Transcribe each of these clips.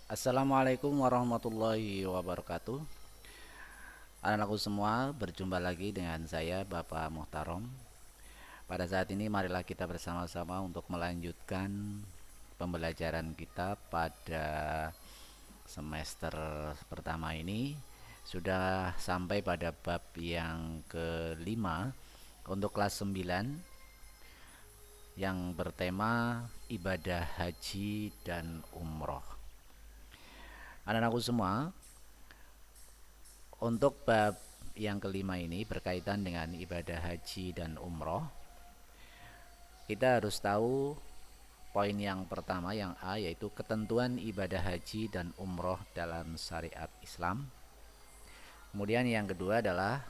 Assalamualaikum warahmatullahi wabarakatuh. Anak-anakku semua, berjumpa lagi dengan saya Bapak Muhtarom. Pada saat ini marilah kita bersama-sama untuk melanjutkan pembelajaran kita pada semester pertama ini. Sudah sampai pada bab yang kelima untuk kelas 9 yang bertema ibadah haji dan umroh. Anak-anakku semua, untuk bab yang kelima ini berkaitan dengan ibadah haji dan umroh. Kita harus tahu poin yang pertama yang A, yaitu ketentuan ibadah haji dan umroh dalam syariat Islam. Kemudian yang kedua adalah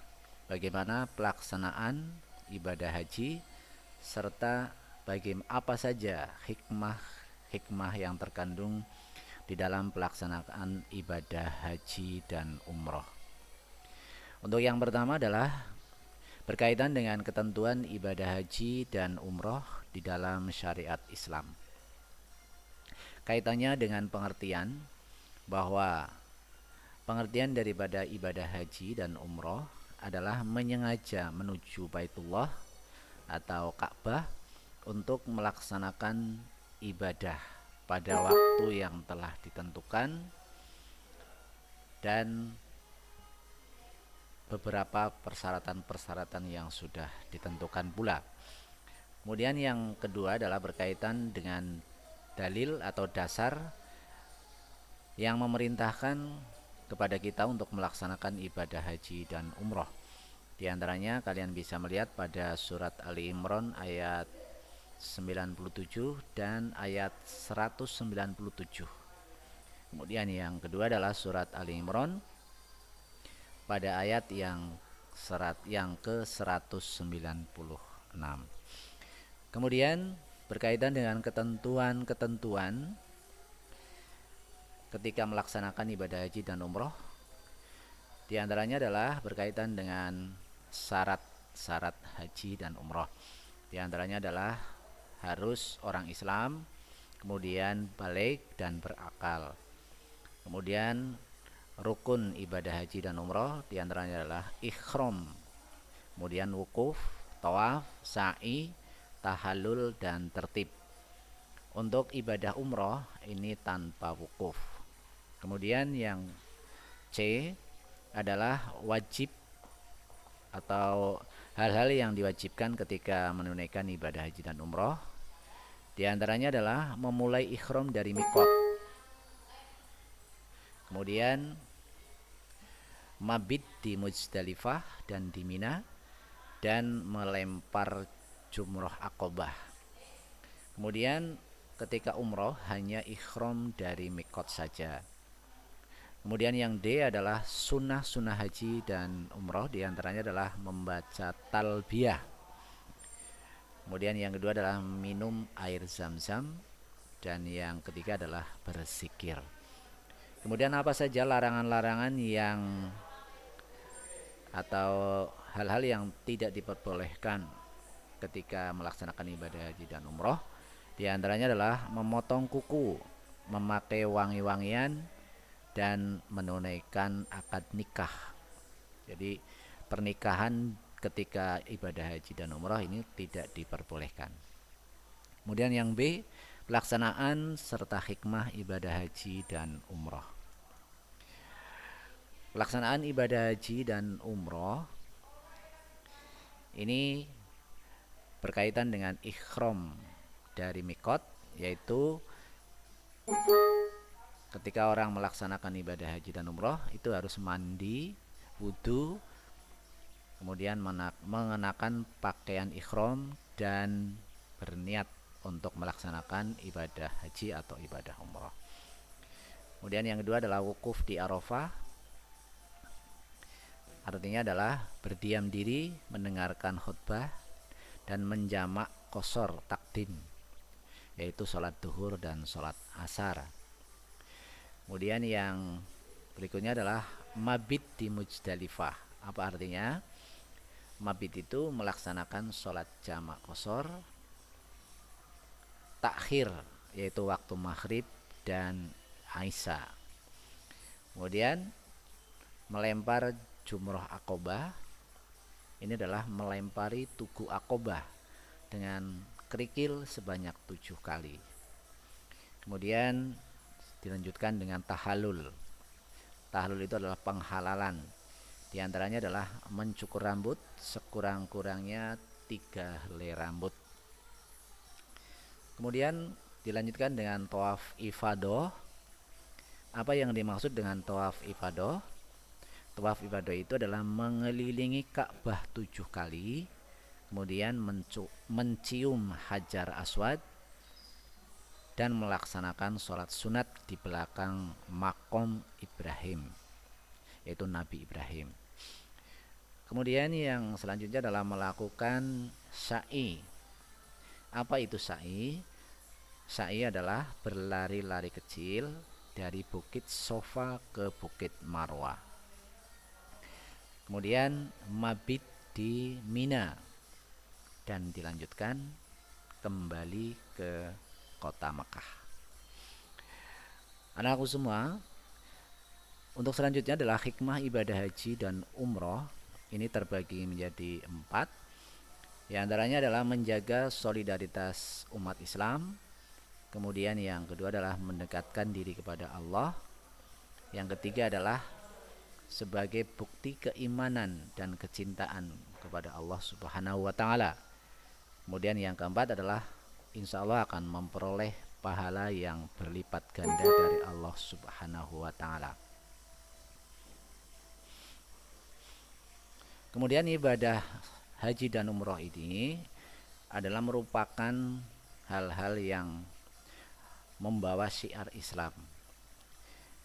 bagaimana pelaksanaan ibadah haji serta bagaimana apa saja hikmah yang terkandung di dalam pelaksanaan ibadah haji dan umroh. Untuk yang pertama adalah berkaitan dengan ketentuan ibadah haji dan umroh di dalam syariat Islam. Kaitannya dengan pengertian bahwa pengertian daripada ibadah haji dan umroh adalah menyengaja menuju Baitullah atau Ka'bah untuk melaksanakan ibadah pada waktu yang telah ditentukan dan beberapa persyaratan-persyaratan yang sudah ditentukan pula. Kemudian yang kedua adalah berkaitan dengan dalil atau dasar yang memerintahkan kepada kita untuk melaksanakan ibadah haji dan umroh. Di antaranya kalian bisa melihat pada surat Ali Imran ayat 97 dan ayat 197. Kemudian yang kedua adalah surat Ali Imran pada ayat yang ke-196. Kemudian berkaitan dengan ketentuan-ketentuan ketika melaksanakan ibadah haji dan umroh, di antaranya adalah berkaitan dengan syarat-syarat haji dan umroh. Di antaranya adalah harus orang Islam, kemudian balik dan berakal. Kemudian rukun ibadah haji dan umroh di antaranya adalah ikhram, kemudian wukuf, tawaf, sa'i, tahallul dan tertib. Untuk ibadah umroh ini tanpa wukuf. Kemudian yang C adalah wajib atau hal-hal yang diwajibkan ketika menunaikan ibadah haji dan umroh. Di antaranya adalah memulai ikhram dari mikot, kemudian mabit di Muzdalifah dan di Mina, dan melempar jumroh Aqobah. Kemudian ketika umroh hanya ikhram dari mikot saja. Kemudian yang D adalah sunnah-sunnah haji dan umroh, di antaranya adalah membaca talbiyah. Kemudian yang kedua adalah minum air zam-zam, dan yang ketiga adalah berzikir. Kemudian apa saja larangan-larangan yang atau hal-hal yang tidak diperbolehkan ketika melaksanakan ibadah haji dan umroh? Di antaranya adalah memotong kuku, memakai wangi-wangian, dan menunaikan akad nikah. Jadi pernikahan ketika ibadah haji dan umroh ini tidak diperbolehkan. Kemudian yang B, pelaksanaan serta hikmah ibadah haji dan umroh. Pelaksanaan ibadah haji dan umroh ini berkaitan dengan ikhram dari mikot, yaitu ketika orang melaksanakan ibadah haji dan umroh itu harus mandi, wudhu, kemudian mengenakan pakaian ikhram dan berniat untuk melaksanakan ibadah haji atau ibadah umroh. Kemudian yang kedua adalah wukuf di Arafah, artinya adalah berdiam diri mendengarkan khutbah dan menjamak qasar takdim, yaitu sholat duhur dan sholat asar. Kemudian yang berikutnya adalah mabit di Muzdalifah. Apa artinya? Mabit itu melaksanakan sholat jamak qasar, takhir yaitu waktu maghrib dan Aisyah. Kemudian melempar jumroh akobah, ini adalah melempari tugu akobah dengan kerikil sebanyak 7 kali. Kemudian dilanjutkan dengan tahallul. Tahallul itu adalah penghalalan. Di antaranya adalah mencukur rambut sekurang-kurangnya 3 helai rambut. Kemudian dilanjutkan dengan tawaf ifadah. Apa yang dimaksud dengan tawaf ifadah? Tawaf ifadah itu adalah mengelilingi Ka'bah 7 kali, kemudian mencium Hajar Aswad dan melaksanakan sholat sunat di belakang makom Ibrahim, yaitu Nabi Ibrahim. Kemudian yang selanjutnya adalah melakukan sa'i. Apa itu sa'i? Sa'i adalah berlari-lari kecil dari bukit Sofa ke bukit Marwah. Kemudian mabit di Mina dan dilanjutkan kembali ke kota Mekah. Anakku semua, untuk selanjutnya adalah hikmah ibadah haji dan umroh. Ini terbagi menjadi 4. Di antaranya adalah menjaga solidaritas umat Islam. Kemudian yang kedua adalah mendekatkan diri kepada Allah. Yang ketiga adalah sebagai bukti keimanan dan kecintaan kepada Allah Subhanahu wa Ta'ala. Kemudian yang keempat adalah insya Allah akan memperoleh pahala yang berlipat ganda dari Allah Subhanahu wa Ta'ala. Kemudian ibadah haji dan umroh ini adalah merupakan hal-hal yang membawa syiar Islam,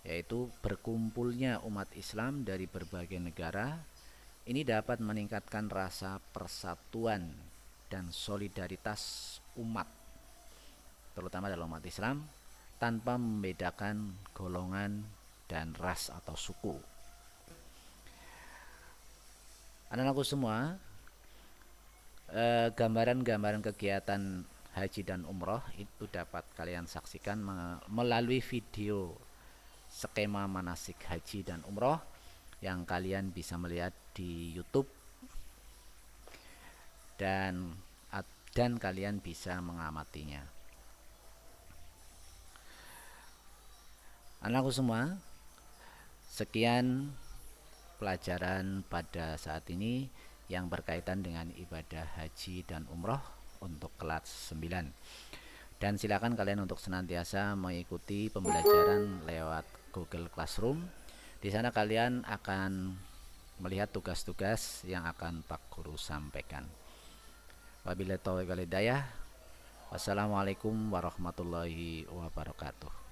yaitu berkumpulnya umat Islam dari berbagai negara. Ini dapat meningkatkan rasa persatuan dan solidaritas umat, terutama dalam umat Islam, tanpa membedakan golongan dan ras atau suku. Anak-anakku semua, gambaran-gambaran kegiatan haji dan umroh itu dapat kalian saksikan melalui video skema manasik haji dan umroh yang kalian bisa melihat di YouTube, dan kalian bisa mengamatinya. Anakku semua, sekian pelajaran pada saat ini yang berkaitan dengan ibadah haji dan umroh untuk kelas 9. Dan silakan kalian untuk senantiasa mengikuti pembelajaran lewat Google Classroom. Di sana kalian akan melihat tugas-tugas yang akan Pak Guru sampaikan. Wabillahi taufiq wal hidayah. Wassalamualaikum warahmatullahi wabarakatuh.